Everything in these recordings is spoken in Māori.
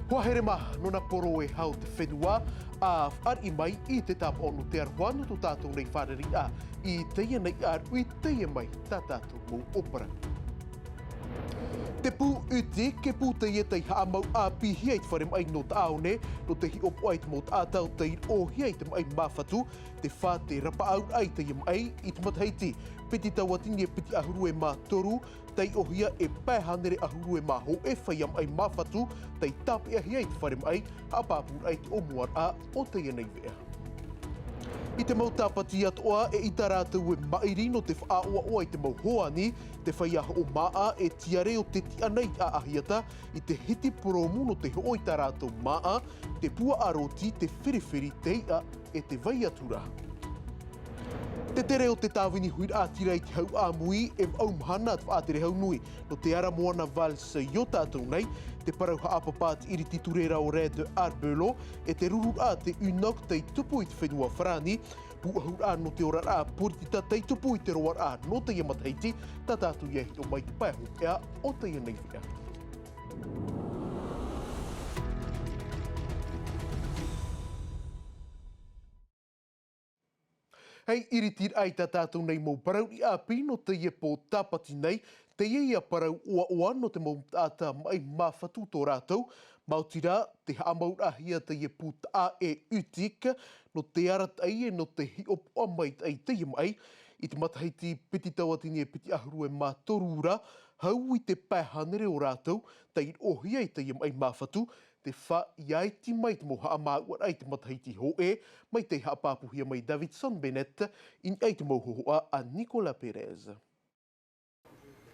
Hoa here maha nona poro e hau te whenua a ar i mai I te tap onu te arhuanu tu tātou nei whaneri a I teia nei ar ui teia mai tā tātou mō opera. Te pū uti ke pū teia tei haamau a pihi ait whare mai no taone no te hi opo ait mō tātou tei ohi ait mai mawhatu te whā te rapa au ai teia mai I te mathaiti. Piti tawatini e piti ahuru e mā toru tei ohia e pēhanere ahuru e mā ho e whaiam ai mawhatu tei tāpi ahi ait whare mai hapapur ait o muar a o teia nei vea. I te mau tapati atoa e ita rātou e mairi no te whaoa oa I te mau hoani, te whaiaha o maa e tiare o te tia nei a ahiata I te hiti promu no te hoi ta rātou maa, te pua aroti, te whiriwhiri teia e te vai atura. Te tere o te tāwini hui ātira I te hau āmui e au mahana at whaatere hau nui no te ara moana valsa I o tātou nei, te parau haapapāti iri titurera o Red Arbelo e te ruru a te unok tei tupu I te whenua whrani, puahur a no te ora a puritita tei tupu I te roar a no te iamataiti, tā tātou iehi o mai te paihu ea o te ia nei whia. Hei iritir ai tā tātou nei mō parau I a pino te ie pō tapati nei, te ia parau oa no te mō tāta mai mawhatu tō rātou, mautira te haamaur ahia te ie pū tā e utik, no te aratai e no te hi opo mai ai te ia mai, I te mataheiti piti tawatini e piti ahuru e mā torura, hau I te pēhanere o rātou, te I ohia I te ia mai mawhatu, te wha iai ti mai te moha a māuar ai te mataheiti ho e, mai te haapapuhia mai Davidson Bennett, in ai te mohoa a Nicola Perez.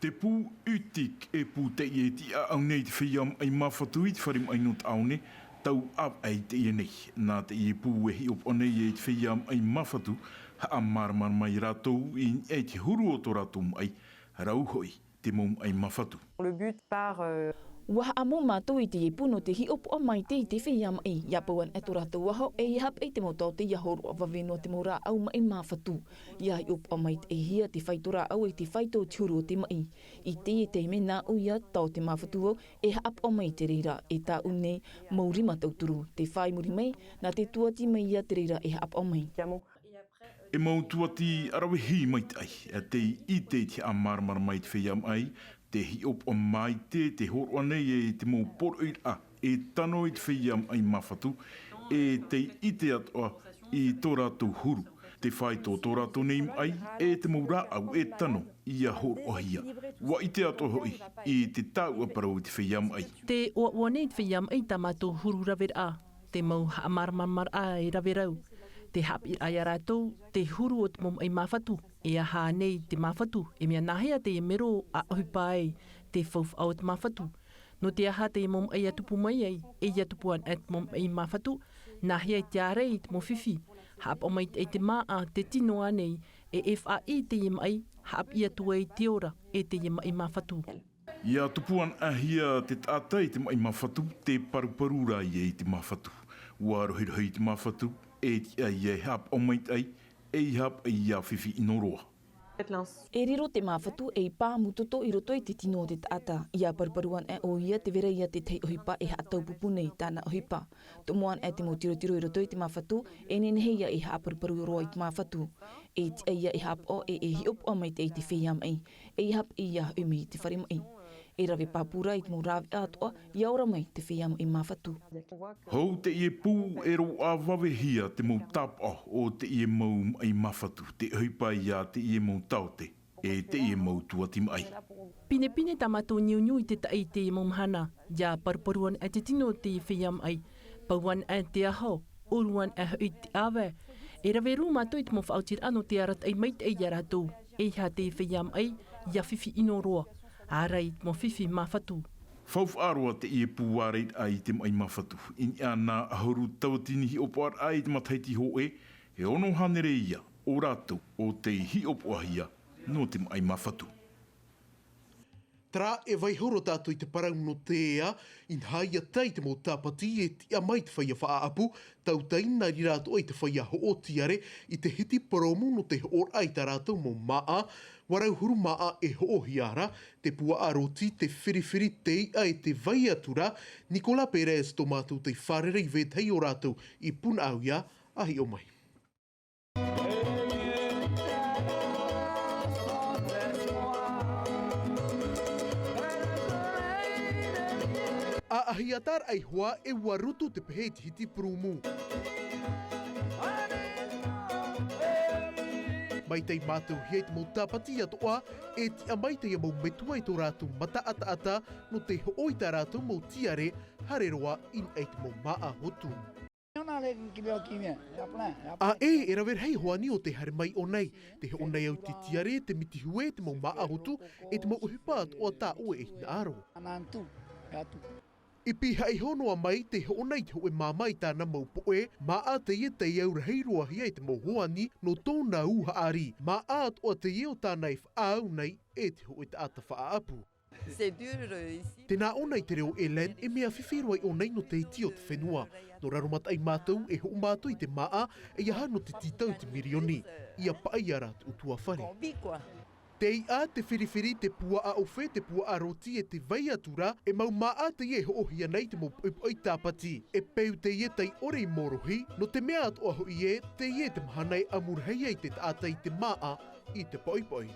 Te pū utik e pū te ie ti a au nei te whiam ai mawhatu I te wharim ai not aune, tau ap ai te ie nei. Nā te ie pū e hi op onei e te whiam ai mawhatu, ha a marmar mai rātou I ai te huru o tō rātou ai, rau hoi te mom ai mawhatu. Le but par Waha amo mātou I te ipu no te hi opo o mai te I te whiam I iapuan e tō rātou waho e ihap e te motau te iahoro a waweno te mora au mai mawhatu. Ia hi opo o mai te hia te whaitora au e te whaito tiuru o te mai. I te mena uia tau te mawhatu au e hap o mai te reira e tā une mauri matau turu. Te whai muri mai nā te tuati mai ia te reira e hap o mai. E mau tuati arawehi mai te ai, e te I te a marmar mai te whiam ai, te hi op o mai te horo anei e te mō poro a e tano I te whiam ai mawhatu, e te I te atoa I tō rātou huru. Te whai tō rātou nei ai e te mō rā au e tano I a horo ohia. Wa I te atoa hoi I te tāua parau I te whiam ai. Te oa nei te whiam ai tā mātou huru rawer a, te mau haamarmar a e rawerau. Te hapi ai a rātou, te huru o te mom ai mawhatu, e a hā nei te mawhatu, e mea nahea te e mero a ohipae te whauf au te mawhatu. No te aha te mom ai atupu mai ai, e atupuan at mom ai mawhatu, nahea te arei te mo whiwhi. Hap o mai te maa a te tino anei, e FAI te im ai, hap I atua I te ora, e te im ai mawhatu. Ia tupuan ahia te tātai te mai mawhatu, te paruparura I te mawhatu. Ua rohi te mawhatu, e ti ai e hap o mai ai, e hap ai a whiwhi inoroa. E riro te mawhatu e I pā mutoto I roto I te tino o te taata. Ia paruparuan e o ia te vera ia te tei ohipa e haatau pupu nei tāna ohipa. Tomoan e te mo tiro I roto I te mawhatu, e nenehe ia I haa paruparu roa I te mawhatu. E ti ia I hap o e hiop o mai te I te whiam ai. E hap I ia umi I te wharim ai. E rawe pāpura I te mo rawe atoa, I aura mai te whiam I mawhatu. Hou te ie pū e ro a wawehia te mou tapa o te ie mou ai mawhatu, te huipa ia te ie mou taute, e te ie mou tuatim ai. Pine tamato niu I te tai te mom hana, ia paruparuan e te tino te whiam ai, pauan e te aho, oruan e hui te awe. E rawe ru mātou I te mo whautir ano te arat ai mait ai aratou, e ha te whiam ai, ia whiwhi inoroa. Arai mo whiwhi mawhatu. Whauf aroa te ie pūwareit ai te mai mawhatu. In ia nā ahuru tawatini hi opo ar ai te mataiti ho e ono hanere ia o rātou o te hi opo ahia no te mai mawhatu. Tra e vai horo tātou I te parau no te ea, in haia tai te mō tapati e ti a mai te whaia whaapu, tau taina I rātou ai te whaia ho o tiare I te hiti promo no te hor ai tā rātou mō maa, warau huru maa e ho o hiara, te pua aroti, te whiriwhiri te ia e te vai atura, Nicola Perez tō mātou te wharere I vetei o rātou I puna au ia, ahi o mai. A ahi atar ai hoa e warutu te pehe te hiti prumu. Mai tei mātou hiei te mō tapati atoa, e ti a mai tei a mō metua I tō rātou mata ata no te hooi tā rātou mō tiare, hareroa in ei te mō maa hotu. A e rawer hei hoani o te hare mai o nei, te he o nei au te tiare, te miti hue, te mō maa hotu, e te mō uhipa atoa tā ue e hina aro. I piha I honoa mai te honai te hoe mamai tāna mau poe, maa te ie te iau rehei roa hia I te mau hoani no tōna uha ari. Maa atoa te iau tāna I whaau nei e te hoe te ata whaapu. Tēnā onai te reo Elen e mea whiwhiroi o nei no te iti o te whenua. No raromata ai mātou e ho mātou I te maa e aha no te titau te mirioni. Ia paai arat utua whare. Te ia te whiriwhiri, te pua a ofe, te pua a roti e te vai atura, e mau maa te ie ho ohia nei te mo oi tāpati. E peu te ie tei ore I morohi, no te mea atoa ho ie, te ie te mahanai amurhei ai te tātai te maa I te poipoi.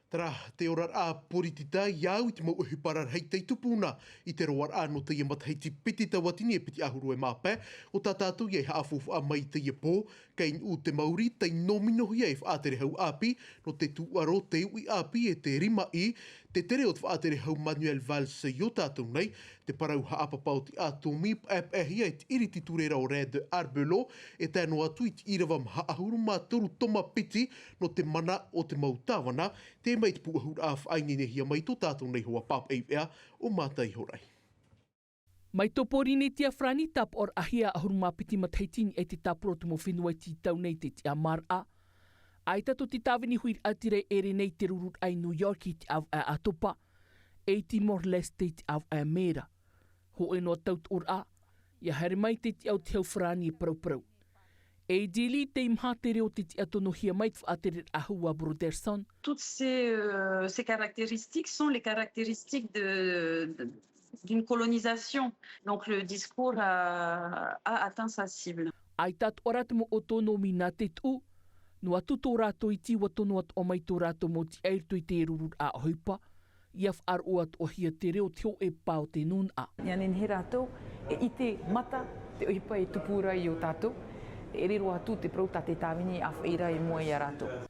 Tara, te orar a poritita iau I te mau uhiparar hei tei tupuna I te roar a no te ia mata hei ti piti tawatini e piti ahuru e māpē, o tā tātou iei haafofu a mai te ia pō, kei u te mauri tei nomino iei whaatere hau api, no te tuaro te ui api e te rima I, te tere o te whaatere hau Manuel Valse I o tātou nei, te parau haapapau ti atomi ap hia e te iriti turera o Rea de Arbelo, e tēno atu I te irawa maha ahuru māturu toma piti no te mana o te mautawana, te mai te puahur a whainine hia mai tō tātou nei hoa pap eipea o mātai horai. Mai tō porine tia frani tap or ahia ahuru mapiti mathaitini e te tapuro te mo whenua ti tau nei te tia mara. Ai tato te tāwini huir atire ere nei te rurut ai New York I te av a atopa, e ti morles te av a mera. Ho e no taut or a, ia haere mai te ti au te hau frani e prau. E dili te imha te reo te ti atono hia mai te whaatere ahua Broderson. Toutes ces caractéristiques sont les caractéristiques d'une colonisation. Donc le discours a atteint sa cible. Ai tat ora te mo otono mina te tu, no atu tō rātou I tiwa tono at o mai tō rātou mo ti airto I te rurut a hoipa, ia whar o at o hia te reo teo e pāo te nun a. Ianen he rātou, e I te mata te ohipa e tupura I o tātou, e riro atu te prauta te tāwini a whaira e mua I a rātou.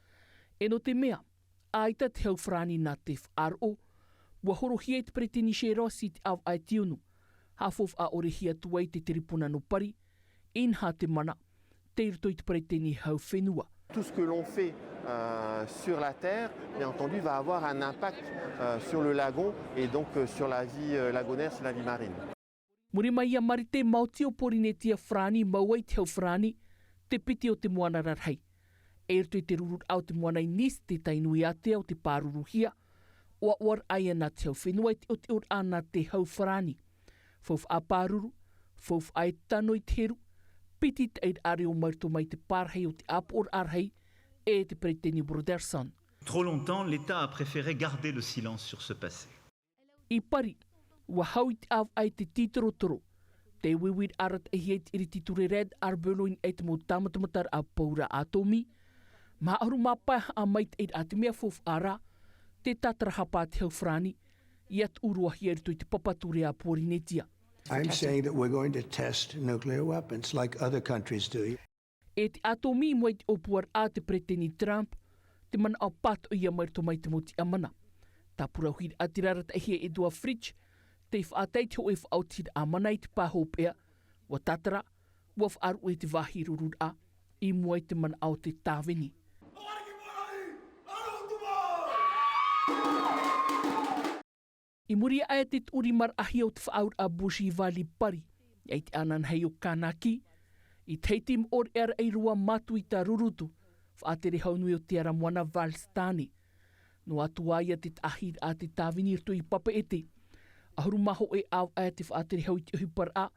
E no te mea, aita te hau frani nā te wharo, wa horo hia te preteni she rosi te au ai tionu, hafof a ore hia tuai te teripuna no pari, inha te mana, te irto I te preteni hau whenua. Tout ce que l'on fait sur la terre, bien entendu, va avoir un impact sur le lagon et donc sur la vie lagonaire, sur la vie marine. Muri mai ia marite mauti o porine tia frani mauai te hau frani, te piti o te moana rarhei. E irto I te rurut au te moana I nis te tainui ate au te pāruruhia, o or aia nā te hau whenua o te ur ana te hau frani. Fouf a pāruru, fouf ai tanoi te heru, piti te eid are o marto mai te pārhei o te apor arhei e te preteni Broderson. Trop longtemps, l'État a préféré garder le silence sur ce passé. I pari, wa hau te av ai te titorotoro, te wiwid arat e hiet iri titure Red Arbeloin e te mo tamatamatar a paura atomi, ma aru mapai a mai te eid atimea fof ara, te tatarahapa te hau frani, iat urua hierto I te papature a porinetia. I'm saying that we're going to test nuclear weapons like other countries do. E te atomi mo te opuar a te preteni Trump, te mana au pato ia marito mai te moti amana. Ta pura huir atirarat e hia e dua fridge, te whaatei te ho e whaautir a mana I te pahopea, wa tatara, wa whaaru e te wahi rurur a, I mua te mana au te tāwini. I muri ae te uri mar ahi o te whaaur a Bushi Valley Pari, i te anan hei o Kanaki, i teitim or era i rua matu i ta rurutu, whaatere haunui o te ara moana Valstani. No atu aia te ahir a te tāwinirtu i papa ete, ahuru maho e au ae te whaatere hau i te uhipar a,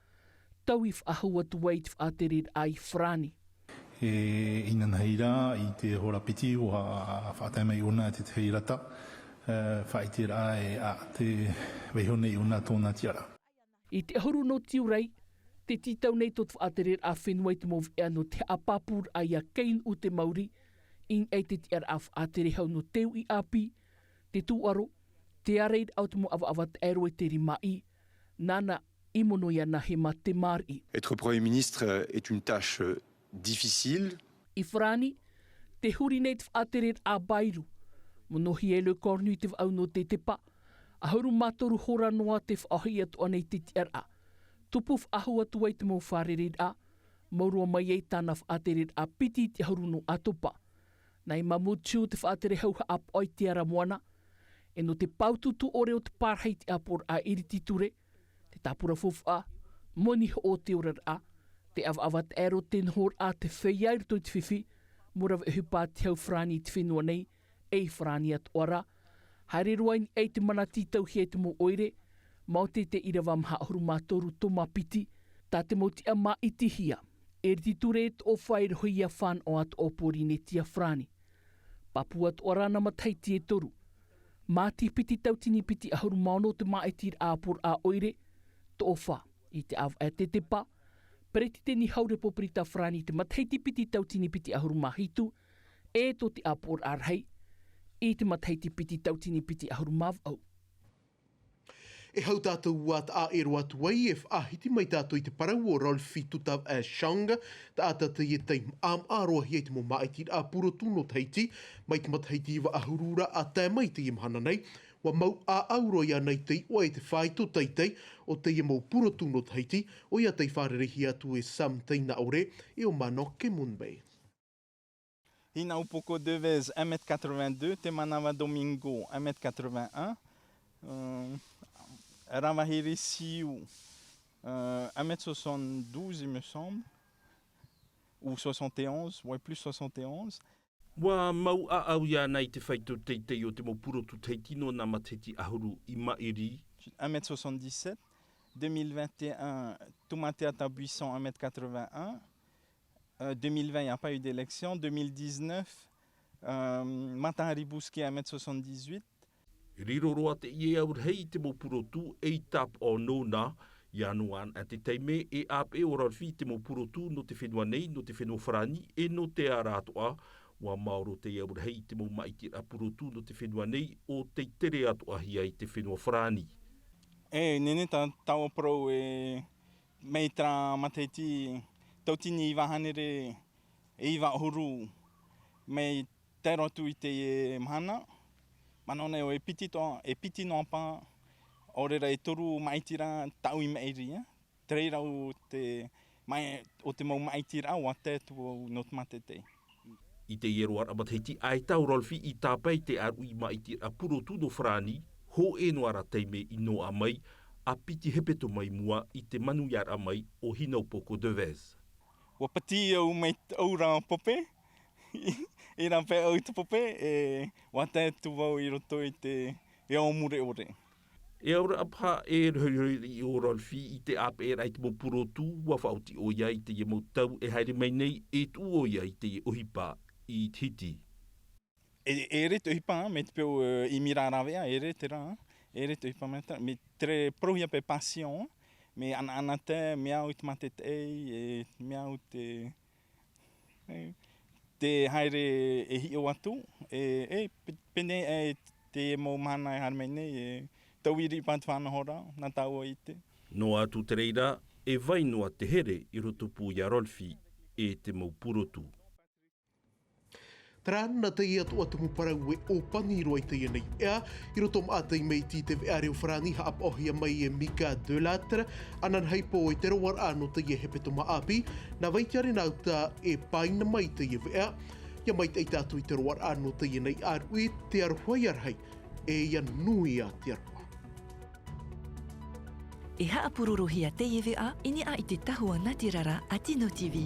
tau i whaahua tuai te whaatere ai Frani. Ina naheira i te hora piti o a whaatai mai una te te heirata, whaitira e a te weihone i una tōna tiara. I te ahuru no tiurei, te titau nei tot whaatere a whenua i te mōw ea no te apapur a ia kein u te Mauri, in ei te tiara a whaatere hau no teu i api, te tūaro, te areid au te mo awat ero e te rimai, nana imono ia na he ma te mari. Être Premier ministre est une tâche difficile. I Frani, te huri nei te whaatere a Bairu, monohi e le kornu te wau no te tepa, ahuru matoru hora noa te whaohi atu anei te tiara. Tupuf ahu atu ai te mō wharered a, maurua mai ei tāna whaatered a piti te hauru no atopa. Nei mamutiu te whaatere hauha ap oi te ara moana, e no te paututu ore o te pārhei te apor a irititure, te tapura fofa, moni o te orar a, te awat ero ten hor a te wheiair tui te whiwhi, mura hupa te hau Frani te whenua nei, ei Frani at ora, haere ruain ei te mana titau hei te mo oire, maute te irawa maha ahuru mātoru toma piti, tā te mauti a mā itihia, e rititure et o whaere hoia whan o at opori ne tia Frani. Papu at ora na mataiti e toru, māti piti tautini piti ahuru maono te maitir āpor a oire, to ofa i te av e te tepa, pereti te ni haure poprita Frani te mataiti piti tautini piti ahuru mahitu, e to te āpor arhei, i te mataiti piti tautini piti ahuru mavau. E hau tātou wat a ero atu ai e whaahiti mai tātou i te parau o Rolfi Tutav a Shanga, ta ata te i teim am aroa hi te mo maitir a purotu no Tahiti, mai te mataiti wa ahurura a tā mai te imhana nei, wa mau a auro ia nei tei o e te whaito teitei o te i mau purotu no Tahiti, o ia tei wharerehi atu e Sam Teina Aure e o mano ke Munbei. Ina upoko Devez 1m82, te manawa Domingo 1m81, Ravahiri Siu 1m72, il me semble, ou 71, ouais, plus 71. Wa mau a au ia nei te whaito teitei o te mo purotu teitino na mateti ahuru i mairi. 1m77, 2021, Toumateata Buisson 1m81, 2020, il n'y a pas eu d'élection, 2019, Matahari Bousquet 1m78. Riro roa te ie aur hei te mo purotu e tap o nona, Ianuan a te teime e ap e oralfi te mo purotu no te whenua nei, no te whenua Frani e no te aratoa, wa mauro te aur hei te mo maiti a purotu no te whenua nei o te tere atoa hi ai te whenua Frani. E, nene ta tau pro e meitra mateiti tautini i wahanere e iwa huru mei te rotu i te e mahana. Manone o e piti no pa orera e toru maitira tau i meiri, treira o te mau maitira o te tu no te matete. I te ieroar amateti ai tau rolfi i tāpai te aru i maitira purotu no Frani, ho e no ara teime i no a mai, a piti hepeto mai mua i te manu iara mai o hinau poko Devez. Wa pati au mei aura pope, i rā pe au te pope, e wate tu wau i roto i te e o mure ore. E aura apha e rhoi o rolfi i te ap e rai te mo purotu wa whauti o ia i te ia mo tau e haere mai nei e tu o ia i te ohipa i titi. E re te ohipa, me te peo i mirarawea, e re te rā, e re te ohipa me tre prohia pe passion, me ana te mea o te matete e mea o te haere e hi o atu, pene e te mo mana e harmei nei, e tauiri pātu whanahora, nā tau o ite. No atu te reira, e vai noa te here i roto pū ia rolfi e te mau purotu. Trana te ia tu atu muparau e opani roi te nei ea, i roto maata i mei ti te veare o Frani ha ap ohia mai e Mika de Latre, anan heipo e te rawar ano te ia hepeto maapi, na vaitiare nauta e paina mai te ia vea, ia mai te tatu i te rawar ano te ia nei aru i te aruhai arhai, e ia nui a te aruha. E haapururu hia te iwi a, ini a i te tahua Ngāti Rara a Tino TV.